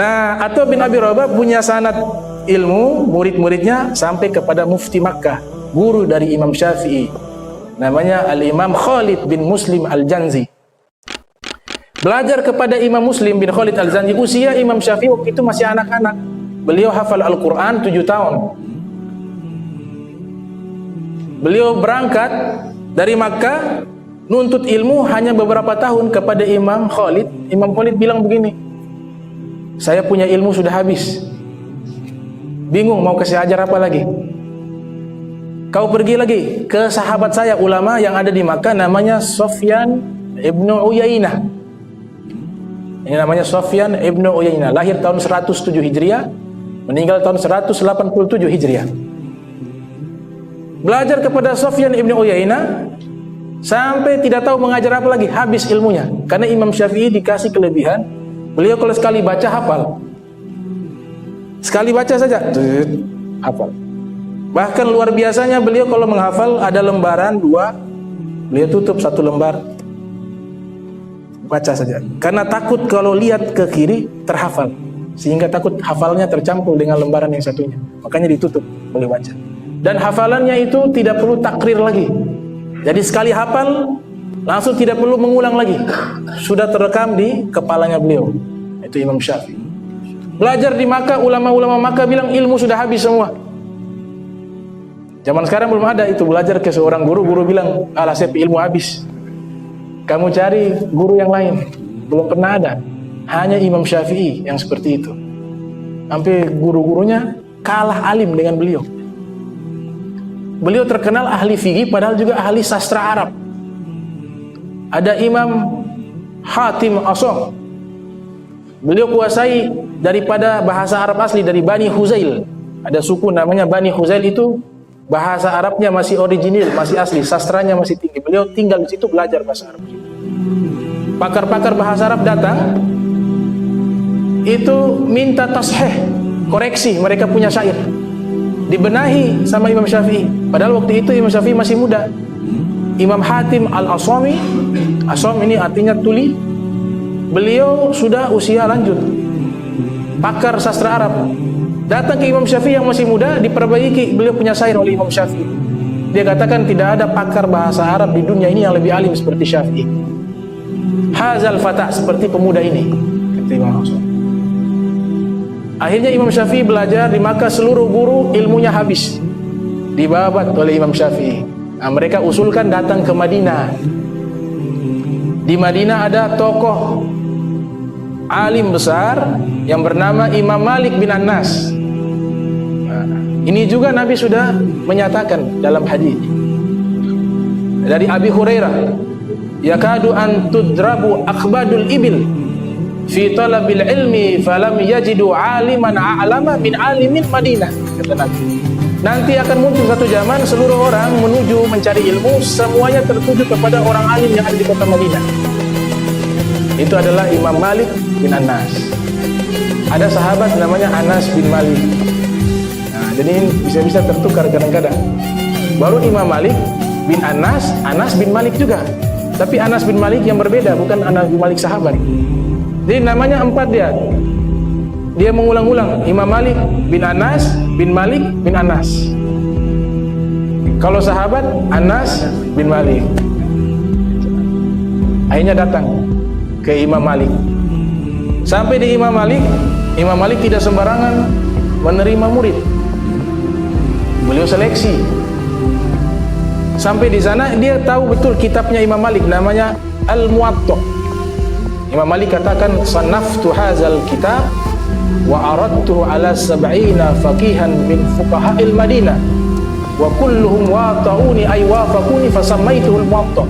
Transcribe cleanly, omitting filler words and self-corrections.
Nah, Atha bin Abi Rabah punya sanad ilmu, murid-muridnya sampai kepada mufti Makkah, guru dari Imam Syafi'i, namanya Al-Imam Khalid bin Muslim Al-Janzi. Belajar kepada Imam Muslim bin Khalid Al-Janzi, usia Imam Syafi'i waktu itu masih anak-anak. Beliau hafal Al-Quran 7 tahun. Beliau berangkat dari Makkah, nuntut ilmu hanya beberapa tahun kepada Imam Khalid. Imam Khalid bilang begini, saya punya ilmu sudah habis, bingung mau kasih ajar apa lagi. Kau pergi lagi ke sahabat saya ulama yang ada di Makkah, namanya Sufyan ibnu Uyainah. Ini namanya Sufyan ibnu Uyainah, lahir tahun 107 Hijriah, meninggal tahun 187 Hijriah. Belajar kepada Sufyan ibnu Uyainah sampai tidak tahu mengajar apa lagi, habis ilmunya. Karena Imam Syafi'i dikasih kelebihan, beliau kalau sekali baca hafal, sekali baca saja hafal. Bahkan luar biasanya beliau kalau menghafal ada lembaran 2, beliau tutup 1 lembar, baca saja. Karena takut kalau lihat ke kiri terhafal, sehingga takut hafalnya tercampur dengan lembaran yang satunya, makanya ditutup, beliau baca. Dan hafalannya itu tidak perlu takrir lagi. Jadi sekali hafal langsung tidak perlu mengulang lagi, sudah terekam di kepalanya beliau. Itu Imam Syafi'i. Belajar di Makkah, ulama-ulama Makkah bilang ilmu sudah habis semua. Zaman sekarang belum ada itu, belajar ke seorang guru, guru bilang, alah saya ilmu habis, kamu cari guru yang lain. Belum pernah ada. Hanya Imam Syafi'i yang seperti itu. Sampai guru-gurunya kalah alim dengan beliau. Beliau terkenal ahli fikih padahal juga ahli sastra Arab. Ada Imam Hatim Asham, beliau kuasai daripada bahasa Arab asli dari Bani Huzail. Ada suku namanya Bani Huzail, itu bahasa Arabnya masih original, masih asli, sastranya masih tinggi. Beliau tinggal di situ belajar bahasa Arab. Pakar-pakar bahasa Arab datang, itu minta tasheh, koreksi, mereka punya syair, dibenahi sama Imam Syafi'i. Padahal waktu itu Imam Syafi'i masih muda. Imam Hatim Al-Ashami, Asham ini artinya tuli, beliau sudah usia lanjut, pakar sastra Arab. Datang ke Imam Syafi'i yang masih muda, diperbaiki, beliau punya syair oleh Imam Syafi'i. Dia katakan tidak ada pakar bahasa Arab di dunia ini yang lebih alim seperti Syafi'i. Hazal fatah, seperti pemuda ini, kata Imam Asham. Akhirnya Imam Syafi'i belajar di Makkah, seluruh guru ilmunya habis, dibabat oleh Imam Syafi'i. Nah, mereka usulkan datang ke Madinah. Di Madinah ada tokoh alim besar yang bernama Imam Malik bin Anas. Nah, ini juga Nabi sudah menyatakan dalam hadis dari Abi Hurairah, yakadu an tudrabu akhbadul ibil fi talabil ilmi falam yajidu aliman a'lama min alimin Madinah, kata Nabi. Nanti akan muncul satu zaman seluruh orang menuju mencari ilmu, semuanya tertuju kepada orang alim yang ada di kota Madinah. Itu adalah Imam Malik bin Anas. Ada sahabat namanya Anas bin Malik. Nah, jadi bisa-bisa tertukar kadang-kadang. Baru Imam Malik bin Anas, Anas bin Malik juga. Tapi Anas bin Malik yang berbeda, bukan Anas bin Malik sahabat. Jadi namanya 4 dia. Dia mengulang-ulang, Imam Malik bin Anas bin Malik bin Anas. Kalau sahabat Anas bin Malik. Akhirnya datang ke Imam Malik. Sampai di Imam Malik tidak sembarangan menerima murid. Beliau seleksi. Sampai di sana dia tahu betul kitabnya Imam Malik, namanya Al-Muwatta. Imam Malik katakan, sanaftu hazal kitab wa aradtuhu ala 70 faqihan min fuqaha'il Madinah wa kulluhum wata'uni ay wafaquni fasammaituhu al-Muwatta.